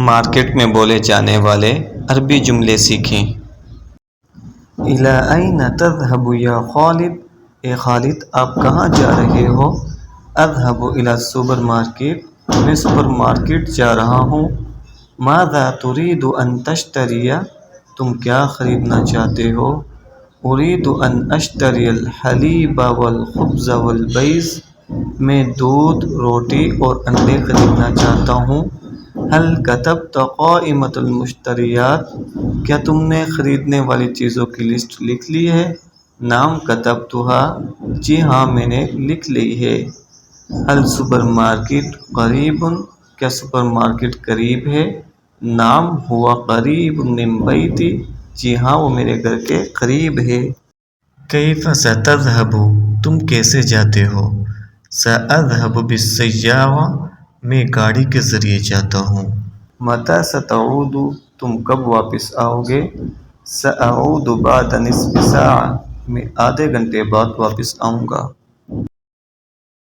Market میں بولے جانے والے عربی جملے سیکھیں۔ اِلیٰ أَیْنَ تَذْهَبُ یا خالد، اے خالد آپ کہاں جا رہے ہو؟ اذهب إلى السوپر مارکیٹ، میں سپر مارکیٹ جا رہا ہوں۔ ماذا تريد أن تشتري، تم کیا خریدنا چاہتے ہو؟ أريد أن أشتري الحليب والخبز والبيض، میں دودھ، روٹی اور انڈے خریدنا چاہتا ہوں۔ هل كتبت قائمة المشتریات، کیا تم نے خریدنے والی چیزوں کی لسٹ لکھ لی ہے؟ نعم كتبتها، جی ہاں میں نے لکھ لی ہے۔ هل سپر مارکیٹ قریب، کیا سپر مارکیٹ قریب ہے؟ نعم هو قریب من بیتی، جی ہاں وہ میرے گھر کے قریب ہے۔ کیف ستذهب، تم کیسے جاتے ہو؟ سأذهب بالسيارة، میں گاڑی کے ذریعے جاتا ہوں۔ متى ستعود، تم کب واپس آؤ گے؟ سأعود بعد نصف ساعة، میں آدھے گھنٹے بعد واپس آؤں گا۔